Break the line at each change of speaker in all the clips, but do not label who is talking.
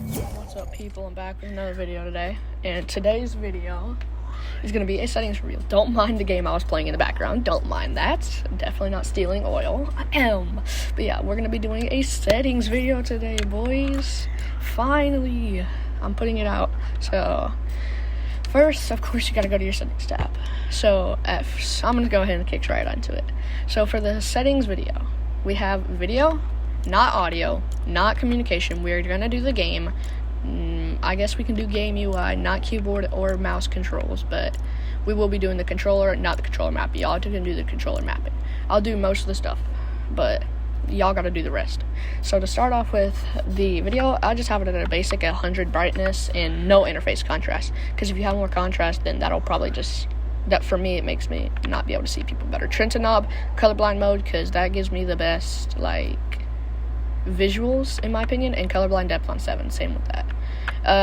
What's up, people? I'm back with another video today, and today's video is going to be a settings review. Don't mind the game I was playing in the background. Don't mind that. I'm definitely not stealing oil. I am. But yeah, we're going to be doing a settings video today, boys. Finally, I'm putting it out. So, first, of course, you got to go to your settings tab. So, I'm going to go ahead and kick right onto it. So, for the settings video, we have video, not audio, not communication. We're going to do the game. I guess we can do game UI, not keyboard or mouse controls, but we will be doing the controller, not the controller mapping. Y'all can do the controller mapping. I'll do most of the stuff, but y'all got to do the rest. So to start off with the video, I just have it at a basic 100 brightness and no interface contrast, because if you have more contrast, then that'll probably that for me, it makes me not be able to see people better. Trinity knob, colorblind mode, because that gives me the best visuals in my opinion, and colorblind depth on 7, same with that.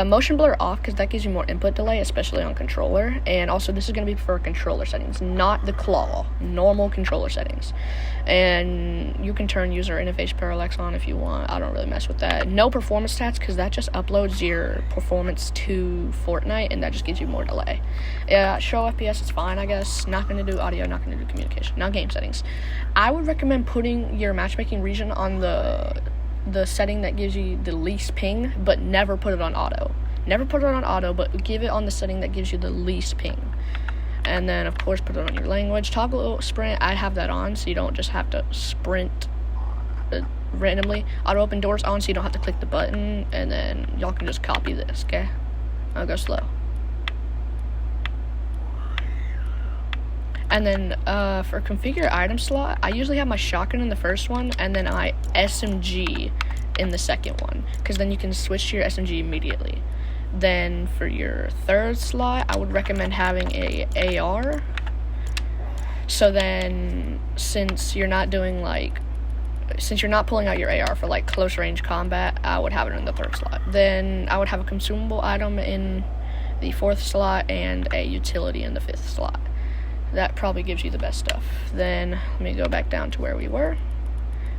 Motion blur off, because that gives you more input delay, especially on controller. And also, this is going to be for controller settings, not the claw, normal controller settings. And you can turn user interface parallax on if you want. I don't really mess with that. No performance stats, because that just uploads your performance to Fortnite, and that just gives you more delay. Show FPS is fine, I guess. Not going to do audio, not going to do communication. Now game settings. I would recommend putting your matchmaking region on the setting that gives you the least ping, but never put it on auto. Never put it on auto, but give it on the setting that gives you the least ping. And then, of course, put it on your language. Toggle sprint, I have that on, so you don't just have to sprint randomly. Auto open doors on, so you don't have to click the button. And then y'all can just copy this, okay? I'll go slow. And then for configure item slot, I usually have my shotgun in the first one, and then I SMG in the second one, because then you can switch to your SMG immediately. Then for your third slot, I would recommend having a AR. So then, since you're not pulling out your AR for close range combat, I would have it in the third slot. Then I would have a consumable item in the fourth slot and a utility in the fifth slot. That probably gives you the best stuff. Then let me go back down to where we were.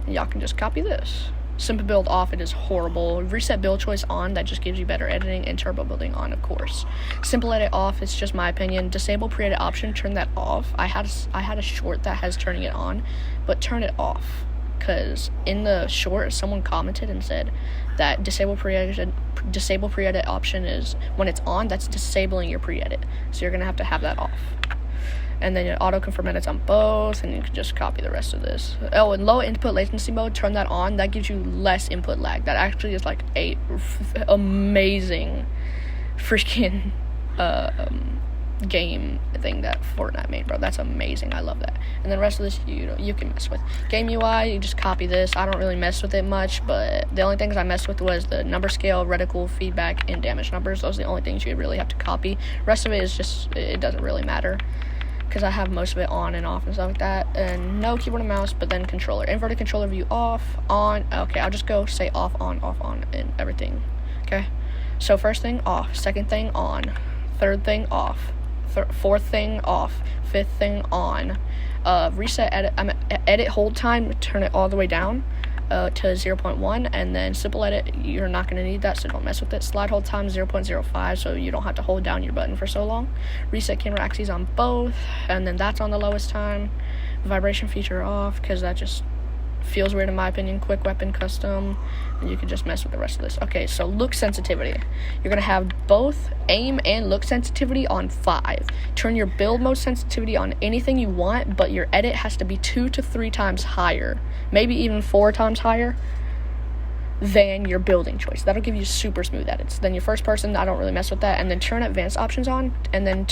And y'all can just copy this. Simple build off, it is horrible. Reset build choice on, that just gives you better editing, and turbo building on, of course. Simple edit off, it's just my opinion. Disable pre-edit option, turn that off. I had a short that has turning it on, but turn it off. Because in the short, someone commented and said that disable pre-edit option is when it's on, that's disabling your pre-edit. So you're gonna have to have that off. And then your auto confirm edits on both, and you can just copy the rest of this. Oh, and low input latency mode, turn that on. That gives you less input lag. That actually is a amazing freaking game thing that Fortnite made, bro. That's amazing. I love that. And then the rest of this, you can mess with. Game UI, you just copy this. I don't really mess with it much, but the only things I messed with was the number scale, reticle, feedback, and damage numbers. Those are the only things you really have to copy. Rest of it is just, it doesn't really matter, because I have most of it on and off and stuff like that. And no keyboard and mouse, but then controller. Inverted controller view off, on. Okay, I'll just go say off, on, and everything. Okay? So first thing, off. Second thing, on. Third thing, off. Fourth thing, off. Fifth thing, on. Reset, edit hold time, turn it all the way down to 0.1, and then simple edit, you're not going to need that, so don't mess with it. Slide hold time 0.05, so you don't have to hold down your button for so long. Reset camera axes on both, and then that's on the lowest time. Vibration feature off, because that just feels weird in my opinion. Quick weapon custom, and you can just mess with the rest of this. Okay, so look sensitivity, you're going to have both aim and look sensitivity on 5. Turn your build mode sensitivity on anything you want, but your edit has to be 2 to 3 times higher, maybe even 4 times higher than your building choice. That'll give you super smooth edits. Then your first person, I don't really mess with that. And then turn advanced options on, and then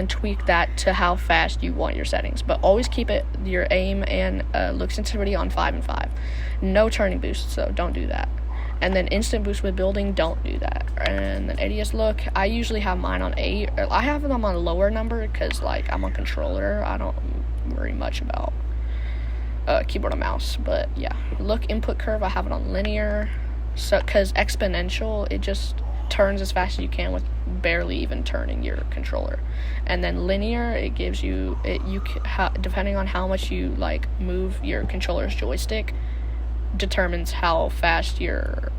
tweak that to how fast you want your settings. But always keep your aim and look sensitivity on 5 and 5. No turning boost, so don't do that. And then instant boost with building, don't do that. And then ADS look, I usually have mine on 8. I have them on a lower number because I'm on controller. I don't worry much about keyboard and mouse. But yeah, look input curve, I have it on linear, so because exponential, it just turns as fast as you can with barely even turning your controller. And then linear, it gives you depending on how much you move your controller's joystick, determines how fast your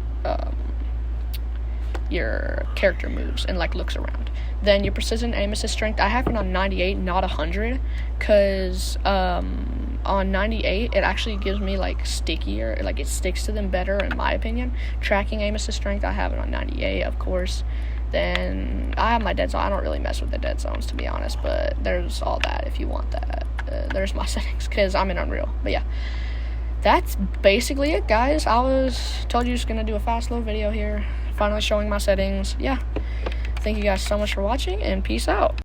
your character moves and like looks around. Then your precision aim assist strength, I have it on 98, not 100, because on 98 it actually gives me like stickier, like it sticks to them better in my opinion. Tracking aim assist strength, I have it on 98, of course. Then I have my dead zone. I don't really mess with the dead zones, to be honest, but there's all that if you want that. There's my settings because I'm in Unreal. But yeah, that's basically it, guys. Told you just gonna do a fast little video here, finally showing my settings. Yeah, thank you guys so much for watching, and peace out.